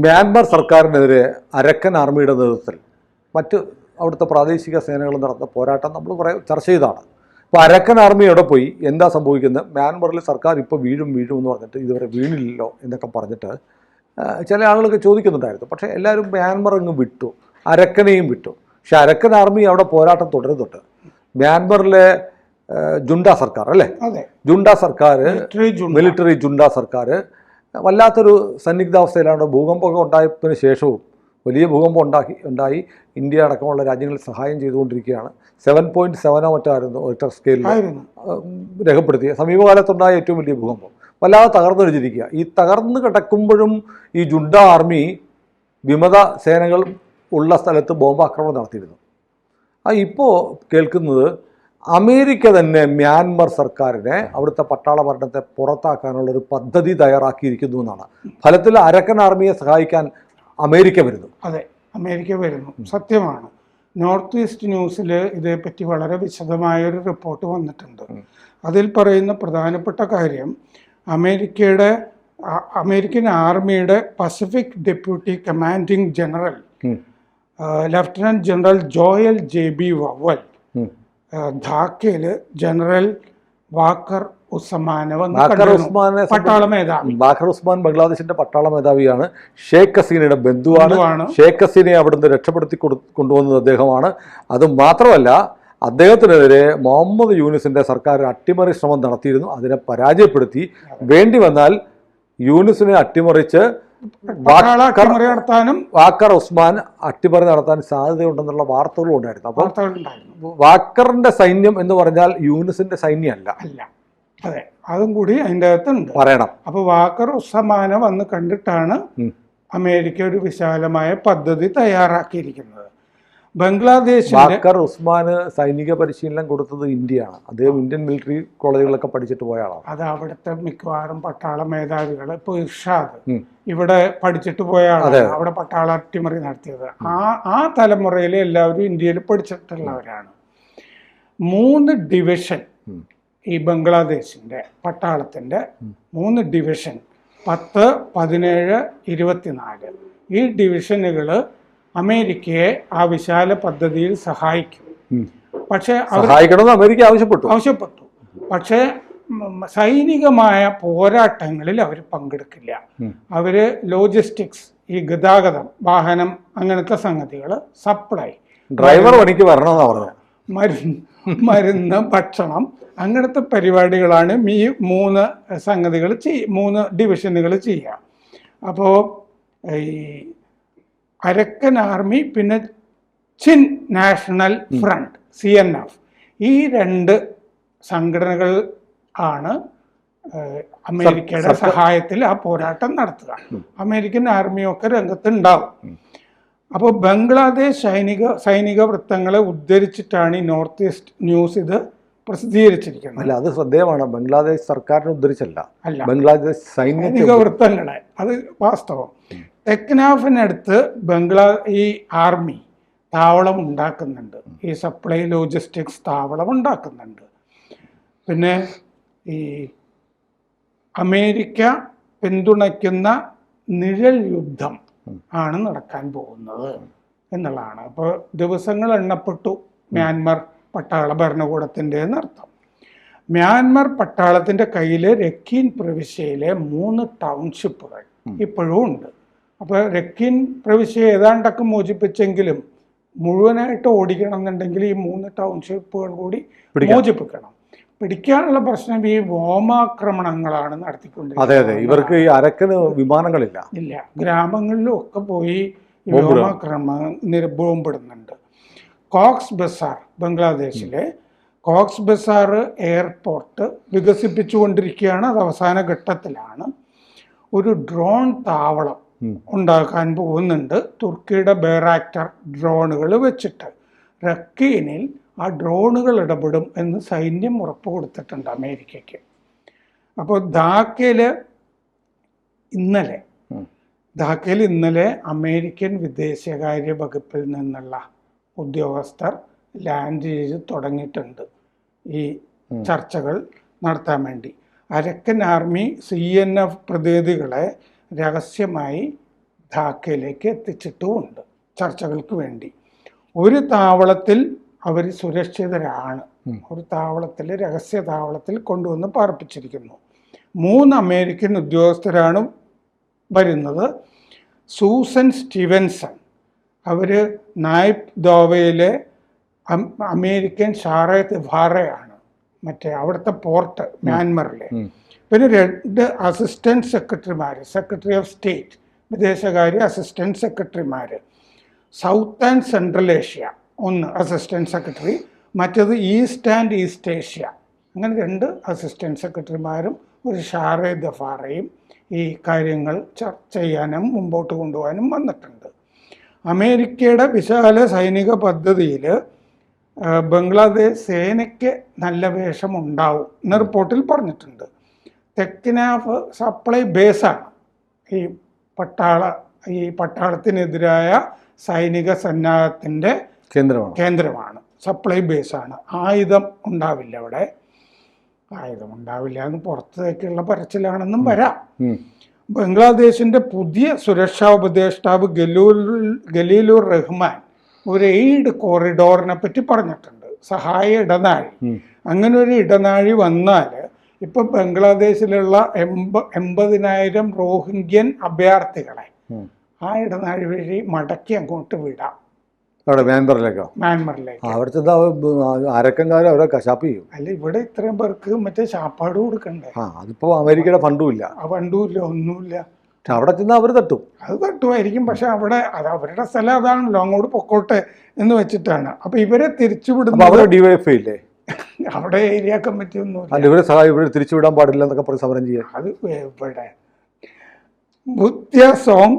Myanmar സർക്കാരിനെതിരെ അരക്കൻ ആർമിയുടെ നേതൃത്വത്തിൽ മറ്റ് അവിടുത്തെ പ്രാദേശിക സേനകൾ നടന്ന പോരാട്ടം നമ്മൾ കുറേ ചർച്ച ചെയ്തതാണ്. അപ്പോൾ അരക്കൻ ആർമി എവിടെ പോയി, എന്താ സംഭവിക്കുന്നത്, മ്യാൻമറിൽ സർക്കാർ ഇപ്പോൾ വീഴും എന്ന് പറഞ്ഞിട്ട് ഇതുവരെ വീണില്ലല്ലോ എന്നൊക്കെ പറഞ്ഞിട്ട് ചില ആളുകളൊക്കെ ചോദിക്കുന്നുണ്ടായിരുന്നു. പക്ഷേ എല്ലാവരും മ്യാൻമർ അങ്ങ് വിട്ടു, അരക്കനെയും വിട്ടു. പക്ഷെ അരക്കൻ ആർമി അവിടെ പോരാട്ടം തുടരുന്നുണ്ട്. മ്യാൻമറിലെ ജുണ്ട സർക്കാർ അല്ലേ, ജുണ്ട സർക്കാർ, മിലിറ്ററി ജുണ്ട സർക്കാർ വല്ലാത്തൊരു സന്നിഗ്ധാവസ്ഥയിലാണ്. ഭൂകമ്പമൊക്കെ ഉണ്ടായതിന് ശേഷവും വലിയ ഭൂകമ്പം ഉണ്ടായി ഇന്ത്യ അടക്കമുള്ള രാജ്യങ്ങളിൽ സഹായം ചെയ്തുകൊണ്ടിരിക്കുകയാണ്. 7.7 മറ്റായിരുന്നു റിക്ടർ സ്കെയിലിൽ രേഖപ്പെടുത്തിയ സമീപകാലത്തുണ്ടായ ഏറ്റവും വലിയ ഭൂകമ്പം. വല്ലാതെ തകർന്നൊഴിച്ചിരിക്കുക. ഈ തകർന്ന് കിടക്കുമ്പോഴും ഈ ജുണ്ട ആർമി വിമത സേനകൾ ഉള്ള സ്ഥലത്ത് ബോംബാക്രമണം നടത്തിയിരുന്നു. ഇപ്പോൾ കേൾക്കുന്നത് അമേരിക്ക തന്നെ മ്യാൻമർ സർക്കാരിനെ, അവിടുത്തെ പട്ടാള ഭരണത്തെ പുറത്താക്കാനുള്ളൊരു പദ്ധതി തയ്യാറാക്കിയിരിക്കുന്നു എന്നാണ്. ഫലത്തിൽ അരക്കൻ ആർമിയെ സഹായിക്കാൻ അമേരിക്ക വരുന്നു. അതെ, അമേരിക്ക വരുന്നു, സത്യമാണ്. നോർത്ത് ഈസ്റ്റ് ന്യൂസിൽ ഇതേപ്പറ്റി വളരെ വിശദമായൊരു റിപ്പോർട്ട് വന്നിട്ടുണ്ട്. അതിൽ പറയുന്ന പ്രധാനപ്പെട്ട കാര്യം അമേരിക്കൻ ആർമിയുടെ Pacific deputy commanding general lieutenant general Joel J B. Vowell ധാക്കയിൽ ജനറൽ വാക്കർ ഉസ്മാൻ പട്ടാള മേധാവി. വാക്കർ ഉസ്മാൻ ബംഗ്ലാദേശിന്റെ പട്ടാള മേധാവിയാണ്. ഷേഖ് ഹസീനയുടെ ബന്ധുവാണ്. ഷേഖ് ഹസീനയെ അവിടുന്ന് രക്ഷപ്പെടുത്തി കൊണ്ടുവന്നത് അദ്ദേഹമാണ്. അത് മാത്രമല്ല, അദ്ദേഹത്തിനെതിരെ മുഹമ്മദ് യൂനിസിന്റെ സർക്കാർ അട്ടിമറി ശ്രമം നടത്തിയിരുന്നു. അതിനെ പരാജയപ്പെടുത്തി. വേണ്ടി വന്നാൽ യൂനിസിനെ അട്ടിമറിച്ച് വാക്കർ ഉസ്മാൻ അട്ടിമറി നടത്താൻ സാധ്യതയുണ്ടെന്നുള്ള വാർത്തകളും ഉണ്ടായിരുന്നു. അപ്പോൾ വാക്കറിന്റെ സൈന്യം എന്ന് പറഞ്ഞാൽ യൂനിസിന്റെ സൈന്യമല്ല. അതെ, അതും കൂടി അതിൻ്റെ അകത്തുണ്ട് പറയണം. അപ്പൊ വാക്കർ ഉസ്മാനെ വന്ന് കണ്ടിട്ടാണ് അമേരിക്ക ഒരു വിശാലമായ പദ്ധതി തയ്യാറാക്കിയിരിക്കുന്നത്. ബംഗ്ലാദേശ് വാക്കർ ഉസ്മാന് സൈനിക പരിശീലനം കൊടുത്തത് ഇന്ത്യയാണ്. അദ്ദേഹം ഇന്ത്യൻ മിലിറ്ററി കോളേജുകളൊക്കെ പഠിച്ചിട്ട് പോയ ആളാണ്. അത് അവിടുത്തെ മിക്കവാറും പട്ടാള മേധാവികൾ, ഇപ്പൊ ഇർഷാദ് ഇവിടെ പഠിച്ചിട്ട് പോയ ആളാണ്, അവിടെ പട്ടാള അട്ടിമറി നടത്തിയത്. ആ തലമുറയിൽ എല്ലാവരും ഇന്ത്യയിൽ പഠിച്ചിട്ടുള്ളവരാണ്. 3 ഡിവിഷൻ ഈ ബംഗ്ലാദേശിന്റെ പട്ടാളത്തിന്റെ 3 ഡിവിഷൻ 10, 17, 24 ഈ ഡിവിഷനുകൾ അമേരിക്കയെ ആ വിശാല പദ്ധതിയിൽ സഹായിക്കും. പക്ഷെ അമേരിക്ക ആവശ്യപ്പെട്ടു. പക്ഷേ സൈനികമായ പോരാട്ടങ്ങളിൽ അവർ പങ്കെടുക്കില്ല. അവര് ലോജിസ്റ്റിക്സ്, ഈ ഗതാഗതം, വാഹനം, അങ്ങനത്തെ സംഗതികൾ, സപ്ലൈ, ഡ്രൈവർ പണിക്ക് വരണമെന്നാ പറഞ്ഞത്, മരുന്ന്, ഭക്ഷണം, അങ്ങനത്തെ പരിപാടികളാണ് ഈ 3 സംഗതികൾ 3 ഡിവിഷനുകൾ ചെയ്യുക. അപ്പോൾ ഈ അരക്കൻ ആർമി, പിന്നെ ചിൻ നാഷണൽ ഫ്രണ്ട് CNF, ഈ 2 സംഘടനകൾ ആണ് അമേരിക്കയുടെ സഹായത്തിൽ ആ പോരാട്ടം നടത്തുക. അമേരിക്കൻ ആർമിയൊക്കെ രംഗത്തുണ്ടാവും. അപ്പോൾ ബംഗ്ലാദേശ് സൈനിക വൃത്തങ്ങളെ ഉദ്ധരിച്ചിട്ടാണ് ഈ നോർത്ത് ഈസ്റ്റ് ന്യൂസ് ഇത് പ്രസിദ്ധീകരിച്ചിരിക്കുന്നത്. അല്ല, അത് ശ്രദ്ധേയമാണ്. ബംഗ്ലാദേശ് സർക്കാരിനെ ഉദ്ധരിച്ചല്ല, ബംഗ്ലാദേശ് സൈനിക വൃത്തങ്ങളെ. അത് വാസ്തവം. ടെക്നാഫിനടുത്ത് ഈ ആർമി താവളം ഉണ്ടാക്കുന്നുണ്ട്, ഈ സപ്ലൈ ലോജിസ്റ്റിക്സ് താവളം ഉണ്ടാക്കുന്നുണ്ട്. പിന്നെ ഈ അമേരിക്ക പിന്തുണയ്ക്കുന്ന നിഴൽ യുദ്ധം ആണ് നടക്കാൻ പോകുന്നത് എന്നുള്ളതാണ്. അപ്പോൾ ദിവസങ്ങൾ എണ്ണപ്പെട്ടു മ്യാൻമർ പട്ടാള ഭരണകൂടത്തിൻ്റെ എന്നർത്ഥം. മ്യാൻമർ പട്ടാളത്തിൻ്റെ കയ്യിൽ രഖീൻ പ്രവിശ്യയിലെ 3 ടൗൺഷിപ്പുകൾ ഇപ്പോഴും ഉണ്ട്. അപ്പോൾ രഖീൻ പ്രവിശ്യ ഏതാണ്ടൊക്കെ മോചിപ്പിച്ചെങ്കിലും മുഴുവനായിട്ട് ഓടിക്കണം എന്നുണ്ടെങ്കിൽ ഈ 3 ടൗൺഷിപ്പുകൾ കൂടി മോചിപ്പിക്കണം. പിടിക്കാനുള്ള പ്രശ്നം ഈ വ്യോമാക്രമണങ്ങളാണ് നടത്തിക്കൊണ്ടിരിക്കുന്നത്. ഇവർക്ക് ഈ അരക്കന് വിമാനങ്ങളില്ല. ഗ്രാമങ്ങളിലും ഒക്കെ പോയി ബോംബിടുന്നുണ്ട്. കോക്സ് ബസാർ, ബംഗ്ലാദേശിലെ കോക്സ് ബസാർ എയർപോർട്ട് വികസിപ്പിച്ചുകൊണ്ടിരിക്കുകയാണ്. അത് അവസാന ഘട്ടത്തിലാണ്. ഒരു ഡ്രോൺ താവളം ഉണ്ടാക്കാൻ പോകുന്നുണ്ട്, തുർക്കിയുടെ ബെയറാക്ടർ ഡ്രോണുകൾ വെച്ചിട്ട്. റക്കീനിൽ ആ ഡ്രോണുകൾ ഇടപെടും എന്ന് സൈന്യം ഉറപ്പ് കൊടുത്തിട്ടുണ്ട് അമേരിക്കയ്ക്ക്. അപ്പോൾ ധാക്കയിൽ ഇന്നലെ അമേരിക്കൻ വിദേശകാര്യ വകുപ്പിൽ നിന്നുള്ള ഉദ്യോഗസ്ഥർ ലാൻഡ് ചെയ്ത് തുടങ്ങിയിട്ടുണ്ട് ഈ ചർച്ചകൾ നടത്താൻ വേണ്ടി. അരക്കൻ ആർമി CNF പ്രതിനിധികളെ രഹസ്യമായി ധാക്കയിലേക്ക് എത്തിച്ചിട്ടുമുണ്ട് ചർച്ചകൾക്ക് വേണ്ടി. ഒരു താവളത്തിൽ അവർ സുരക്ഷിതരാണ്. ഒരു താവളത്തിൽ, രഹസ്യ താവളത്തിൽ കൊണ്ടുവന്ന് പാർപ്പിച്ചിരിക്കുന്നു. 3 അമേരിക്കൻ ഉദ്യോഗസ്ഥരാണ് വരുന്നത്. സൂസൻ സ്റ്റീവൻസൺ, അവർ നായിപ് ദോവയിലെ അമേരിക്കൻ ഷാറത്ത് ഭാറയാണ്, മറ്റേ അവിടുത്തെ പോർട്ട് മ്യാൻമറിലെ. പിന്നെ 2 അസിസ്റ്റന്റ് സെക്രട്ടറിമാർ, സെക്രട്ടറി ഓഫ് സ്റ്റേറ്റ്, വിദേശകാര്യ അസിസ്റ്റന്റ് സെക്രട്ടറിമാർ. South and central Asia 1 assistant secretary, മറ്റേത് ഈസ്റ്റ് ആൻഡ് ഈസ്റ്റ് ഏഷ്യ. അങ്ങനെ 2 അസിസ്റ്റന്റ് സെക്രട്ടറിമാരും ഒരു ഷാറെ ദഫാറയും ഈ കാര്യങ്ങൾ ചർച്ച ചെയ്യാനും മുമ്പോട്ട് കൊണ്ടുപോകാനും വന്നിട്ടുണ്ട്. അമേരിക്കയുടെ വിശാല സൈനിക പദ്ധതിയിൽ ബംഗ്ലാദേശ് സേനയ്ക്ക് നല്ല വേഷമുണ്ടാവും എന്ന റിപ്പോർട്ടിൽ പറഞ്ഞിട്ടുണ്ട്. തെക്കിനാഫ് സപ്ലൈ ബേസാണ് ഈ പട്ടാളത്തിനെതിരായ സൈനിക സന്നാഹത്തിൻ്റെ കേന്ദ്രമാണ്, സപ്ലൈ ബേസാണ്. ആയുധം ഉണ്ടാവില്ല അവിടെ, ആയുധം ഉണ്ടാവില്ല എന്ന് പുറത്തേക്കുള്ള പറച്ചിലാണെന്നും വരാം. ബംഗ്ലാദേശിന്റെ പുതിയ സുരക്ഷാ ഉപദേഷ്ടാവ് ഖലീലുർ റഹ്മാൻ ഒരു എയ്ഡ് കോറിഡോറിനെ പറ്റി പറഞ്ഞിട്ടുണ്ട്, സഹായ ഇടനാഴി. അങ്ങനെ ഒരു ഇടനാഴി വന്നാൽ ഇപ്പൊ ബംഗ്ലാദേശിലുള്ള 80,000 റോഹിംഗ്യൻ അഭയാർത്ഥികളെ ആ ഇടനാഴി വഴി മടക്കി അങ്ങോട്ട് വിടാം. മ്യാൻമറിലേക്ക്. അരക്കൻകാരും അവരെ കശാപ്പ് ചെയ്യും. അല്ല, ഇവിടെ ഇത്രയും പേർക്ക് മറ്റേ ശാപ്പാട് കൊടുക്കണ്ടേ? അതിപ്പോ അമേരിക്കയുടെ ഫണ്ടും ഇല്ല, ഒന്നുമില്ല. അവിടെ ചെന്ന് അവർ തട്ടും. അത് തട്ടുമായിരിക്കും, പക്ഷെ അവിടെ അത് അവരുടെ സ്ഥലം അതാണല്ലോ, അങ്ങോട്ട് പൊക്കോട്ടെ എന്ന് വെച്ചിട്ടാണ്. അപ്പൊ ഇവരെ തിരിച്ചുവിടുന്നത് ഡിവൈഎഫ്ഐ അവിടെ ഏരിയ കമ്മിറ്റി ഒന്നും ഇവരെ തിരിച്ചുവിടാൻ പാടില്ല എന്നൊക്കെ പറഞ്ഞ് സമരം ചെയ്യാൻ. അത് ഇവിടെ ബുദ്ധ്യസോങ്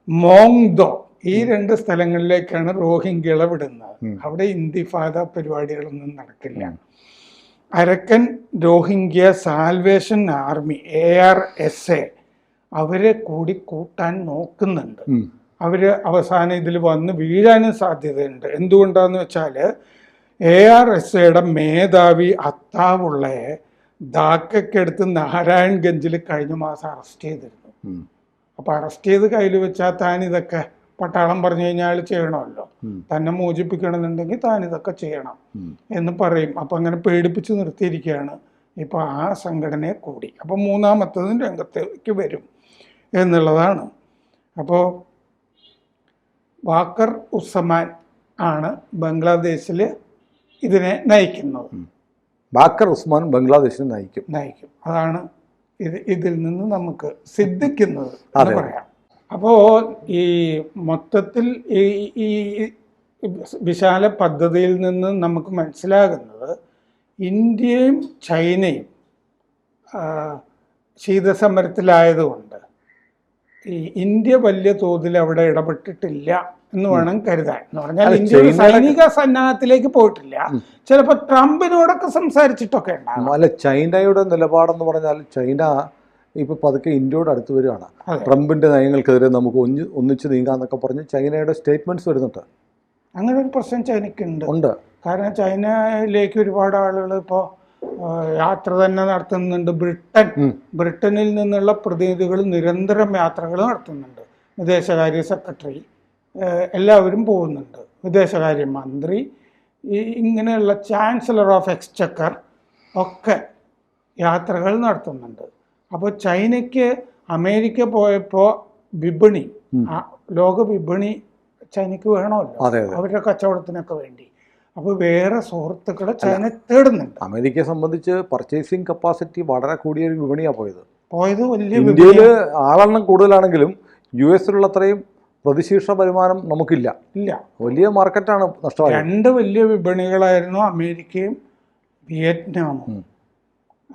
മോങ്ദോ ഈ 2 സ്ഥലങ്ങളിലേക്കാണ് റോഹിംഗ്യകളെ വിടുന്നത്. അവിടെ ഇന്തിഫാദ പരിപാടികളൊന്നും നടക്കില്ല. അരക്കൻ റോഹിംഗ്യ സാൽവേഷൻ ആർമി ARSA അവരെ കൂടി കൂട്ടാൻ നോക്കുന്നുണ്ട്. അവര് അവസാനം ഇതിൽ വന്ന് വീഴാനും സാധ്യതയുണ്ട്. എന്തുകൊണ്ടാന്ന് വെച്ചാൽ ARSAയുടെ മേധാവി അത്താവുള്ളയെ ധാക്കയ്ക്കടുത്ത് നാരായൺഗഞ്ചിൽ കഴിഞ്ഞ മാസം അറസ്റ്റ് ചെയ്തിരുന്നു. അപ്പൊ അറസ്റ്റ് ചെയ്ത് കയ്യിൽ വെച്ചാൽ താൻ ഇതൊക്കെ പട്ടാളം പറഞ്ഞു കഴിഞ്ഞാൽ ചെയ്യണമല്ലോ, തന്നെ മോചിപ്പിക്കണമെന്നുണ്ടെങ്കിൽ താൻ ഇതൊക്കെ ചെയ്യണം എന്ന് പറയും. അപ്പൊ അങ്ങനെ പേടിപ്പിച്ച് നിർത്തിയിരിക്കുകയാണ് ഇപ്പൊ ആ സംഘടനയെ കൂടി. അപ്പൊ 3ാമത്തതും രംഗത്തേക്ക് വരും എന്നുള്ളതാണ്. അപ്പോൾ വാക്കർ ഉസ്സമാൻ ആണ് ബംഗ്ലാദേശിൽ ഇതിനെ നയിക്കുന്നത്. ബാക്കർ ഉസ്മാൻ ബംഗ്ലാദേശിനെ നയിക്കും. അതാണ് ഇതിൽ നിന്ന് നമുക്ക് സിദ്ധിക്കുന്നത് എന്ന് പറയാം. അപ്പോൾ ഈ മൊത്തത്തിൽ ഈ വിശാല പദ്ധതിയിൽ നിന്ന് നമുക്ക് മനസ്സിലാകുന്നത് ഇന്ത്യയും ചൈനയും ശീതസമരത്തിലായതുകൊണ്ട് ഈ ഇന്ത്യ വലിയ തോതിൽ അവിടെ ഇടപെട്ടിട്ടില്ല എന്ന് വേണം കരുതാൻ. എന്ന് പറഞ്ഞാൽ ഇന്ത്യ സൈനിക സന്നാഹത്തിലേക്ക് പോയിട്ടില്ല. ചിലപ്പോൾ ട്രംപിനോടൊക്കെ സംസാരിച്ചിട്ടൊക്കെ ഉണ്ടാകും. അല്ല, ചൈനയുടെ നിലപാടെന്ന് പറഞ്ഞാൽ ചൈന ഇപ്പൊ പതുക്കെ ഇന്ത്യയോട് അടുത്ത് വരികയാണ്. ട്രംപിന്റെ നയങ്ങൾക്കെതിരെ നമുക്ക് ഒന്നിച്ച് നീങ്ങാന്നൊക്കെ പറഞ്ഞ് ചൈനയുടെ സ്റ്റേറ്റ്മെന്റ്സ് വരുന്നുണ്ട്. അങ്ങനെ ഒരു പ്രശ്നം ചൈനയ്ക്കുണ്ട്. കാരണം ചൈനയിലേക്ക് ഒരുപാട് ആളുകൾ ഇപ്പോൾ യാത്ര തന്നെ നടത്തുന്നുണ്ട്. ബ്രിട്ടനിൽ നിന്നുള്ള പ്രതിനിധികൾ നിരന്തരം യാത്രകൾ നടത്തുന്നുണ്ട്. വിദേശകാര്യ സെക്രട്ടറി എല്ലാവരും പോകുന്നുണ്ട്. വിദേശകാര്യ മന്ത്രി, ഇങ്ങനെയുള്ള ചാൻസലർ ഓഫ് എക്സ്ചക്കർ ഒക്കെ യാത്രകൾ നടത്തുന്നുണ്ട്. അപ്പോൾ ചൈനയ്ക്ക് അമേരിക്ക പോയപ്പോൾ വിപണി, ലോക വിപണി ചൈനയ്ക്ക് വേണമല്ലോ അവരുടെ കച്ചവടത്തിനൊക്കെ വേണ്ടി. അപ്പോൾ വേറെ സുഹൃത്തുക്കളെ ചൈന തേടുന്നുണ്ട്. അമേരിക്കയെ സംബന്ധിച്ച് പർച്ചേസിംഗ് കപ്പാസിറ്റി വളരെ കൂടിയ ഒരു വിപണിയാണ് പോയത്. വലിയ ഇന്ത്യയിൽ ആളെണ്ണം കൂടുതലാണെങ്കിലും US-ലുള്ള അത്രയും പ്രതിശീർഷ വരുമാനം നമുക്കില്ല. വലിയ മാർക്കറ്റാണ് നഷ്ടമായത്. 2 വലിയ വിപണികളായിരുന്നു അമേരിക്കയും വിയറ്റ്നാമും.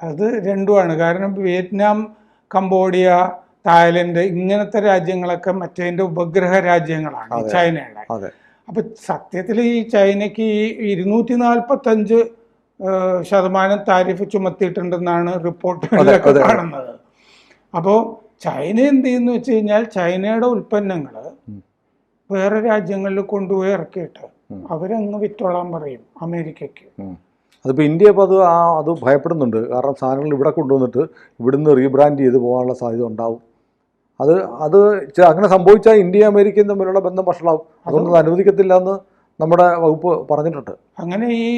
അത് രണ്ടുമാണ്. കാരണം വിയറ്റ്നാം, കംബോഡിയ, തായ്ലൻഡ് ഇങ്ങനത്തെ രാജ്യങ്ങളൊക്കെ മറ്റേതിൻ്റെ ഉപഗ്രഹ രാജ്യങ്ങളാണ് ചൈനയുടെ. അപ്പൊ സത്യത്തിൽ ഈ ചൈനയ്ക്ക് 245% താരിഫ് ചുമത്തിയിട്ടുണ്ടെന്നാണ് റിപ്പോർട്ടുകളിലൊക്കെ കാണുന്നത്. അപ്പോൾ ചൈന എന്ത് ചെയ്യുന്നു വെച്ച് കഴിഞ്ഞാൽ ചൈനയുടെ ഉൽപ്പന്നങ്ങൾ വേറെ രാജ്യങ്ങളിൽ കൊണ്ടുപോയി ഇറക്കിയിട്ട് അവരങ്ങ് വിറ്റോളാൻ പറയും അമേരിക്കയ്ക്ക്. അതിപ്പോൾ ഇന്ത്യ ഇപ്പോൾ അത് ഭയപ്പെടുന്നുണ്ട്. കാരണം സാധനങ്ങൾ ഇവിടെ കൊണ്ടുവന്നിട്ട് ഇവിടുന്ന് റീബ്രാൻഡ് ചെയ്ത് പോകാനുള്ള സാധ്യത ഉണ്ടാവും അത് അങ്ങനെ സംഭവിച്ചാൽ ഇന്ത്യയും അമേരിക്കയും തമ്മിലുള്ള ബന്ധം വഷളാവും. അതൊന്നും അനുവദിക്കത്തില്ല എന്ന് നമ്മുടെ വകുപ്പ് പറഞ്ഞിട്ടുണ്ട്. അങ്ങനെ ഈ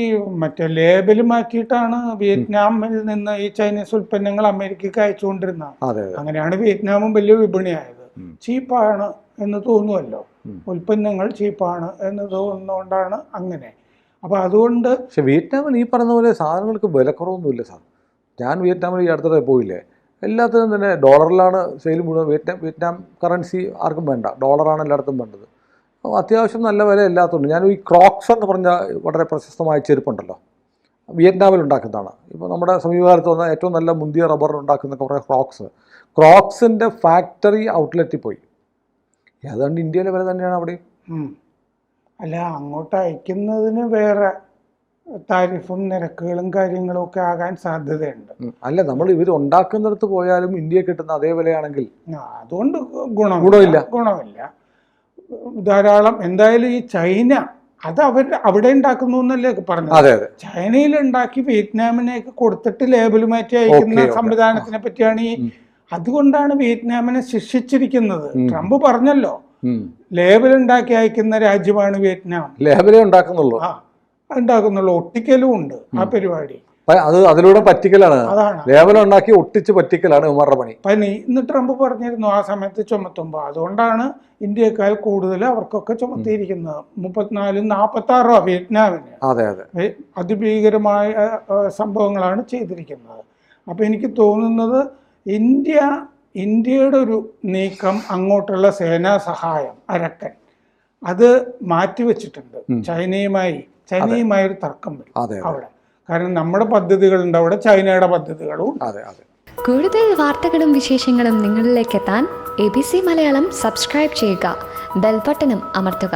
മറ്റേ ലേബൽ മാറ്റിയിട്ടാണ് വിയറ്റ്നാമിൽ നിന്ന് ഈ ചൈനീസ് ഉൽപ്പന്നങ്ങൾ അമേരിക്കക്ക് അയച്ചുകൊണ്ടിരുന്നത്. അങ്ങനെയാണ് വിയറ്റ്നാമും വലിയ വിപണിയായത്. ചീപ്പാണ് എന്ന് തോന്നുമല്ലോ, ഉൽപ്പന്നങ്ങൾ ചീപ്പാണ് എന്ന് തോന്നുന്നതുകൊണ്ടാണ് അങ്ങനെ. അപ്പോൾ അതുകൊണ്ട് പക്ഷെ വിയറ്റ്നാമിൽ ഈ പറഞ്ഞ പോലെ സാധനങ്ങൾക്ക് വിലക്കുറവൊന്നുമില്ല സാർ. ഞാൻ വിയറ്റ്നാമിൽ ഈ അടുത്തിടെ പോയില്ലേ, എല്ലാത്തിനും തന്നെ ഡോളറിലാണ് സെയിൽ മുഴുവൻ. വിയറ്റ്നാം കറൻസി ആർക്കും വേണ്ട, ഡോളറാണ് എല്ലായിടത്തും വേണ്ടത്. അത്യാവശ്യം നല്ല വില എല്ലാത്തുണ്ട്. ഞാൻ ഈ ക്രോക്സ് എന്ന് പറഞ്ഞ വളരെ പ്രശസ്തമായ ചെരുപ്പുണ്ടല്ലോ, വിയറ്റ്നാമിൽ ഉണ്ടാക്കുന്നതാണ്. ഇപ്പോൾ നമ്മുടെ സമീപകാലത്ത് വന്ന ഏറ്റവും നല്ല മുന്തിയ റബ്ബർ ഉണ്ടാക്കുന്ന കുറേ ക്രോക്സിൻ്റെ ഫാക്ടറി ഔട്ട്ലെറ്റിൽ പോയി. ഏതാണ്ട് ഇന്ത്യയിലെ വില തന്നെയാണ് അവിടെ. അല്ല, അങ്ങോട്ട് അയക്കുന്നതിന് വേറെ താരിഫും നിരക്കുകളും കാര്യങ്ങളും ഒക്കെ ആകാൻ സാധ്യതയുണ്ട്. അല്ല, നമ്മൾ ഇവർ ഉണ്ടാക്കുന്നിടത്ത് പോയാലും ഇന്ത്യയിൽ കിട്ടുന്ന അതേ വിലയാണെങ്കിൽ അതുകൊണ്ട് ഗുണമില്ല. ധാരാളം എന്തായാലും ഈ ചൈന അത് അവിടെ ഉണ്ടാക്കുന്നു എന്നല്ലേ പറഞ്ഞത്. ചൈനയിൽ ഉണ്ടാക്കി വിയറ്റ്നാമിനേക്ക് കൊടുത്തിട്ട് ലേബൽ മാറ്റി അയക്കുന്ന സംവിധാനത്തിനെ പറ്റിയാണ് ഈ. അതുകൊണ്ടാണ് വിയറ്റ്നാമിനെ ശിക്ഷിച്ചിരിക്കുന്നത്. ട്രംപ് പറഞ്ഞല്ലോ, ലേബൽ ഉണ്ടാക്കി അയക്കുന്ന രാജ്യമാണ് വിയറ്റ്നാം. ലേബലേ ഉണ്ടാക്കുന്നുള്ളൂ, ഒട്ടിക്കലും ഉണ്ട് ആ പരിപാടി. അതിലൂടെ പറ്റിക്കലാണ്, ലേബൽ ഉണ്ടാക്കി ഒട്ടിച്ച് പറ്റിക്കലാണ് ഇവരുടെ പണി. ഇന്ന് ട്രംപ് പറഞ്ഞിരുന്നു ആ സമയത്ത് ചുമത്തുമ്പോൾ. അതുകൊണ്ടാണ് ഇന്ത്യക്കാൾ കൂടുതൽ അവർക്കൊക്കെ ചുമത്തിയിരിക്കുന്നത്. 34-46 വിയറ്റ്നാമിന് അതിഭീകരമായ സംഭവങ്ങളാണ് ചെയ്തിരിക്കുന്നത്. അപ്പൊ എനിക്ക് തോന്നുന്നത് ഇന്ത്യയുടെ ഒരു നീക്കം, അങ്ങോട്ടുള്ള സേനാ സഹായം അരക്കൻ, അത് മാറ്റിവെച്ചിട്ടുണ്ട്. ചൈനയുമായി ഒരു തർക്കം വരും അവിടെ. കാരണം നമ്മുടെ പദ്ധതികളുണ്ട് അവിടെ, ചൈനയുടെ പദ്ധതികളും. കൂടുതൽ വാർത്തകളും വിശേഷങ്ങളും നിങ്ങളിലേക്ക് എത്താൻ ABC മലയാളം സബ്സ്ക്രൈബ് ചെയ്യുക, ബെൽബട്ടനും അമർത്തുക.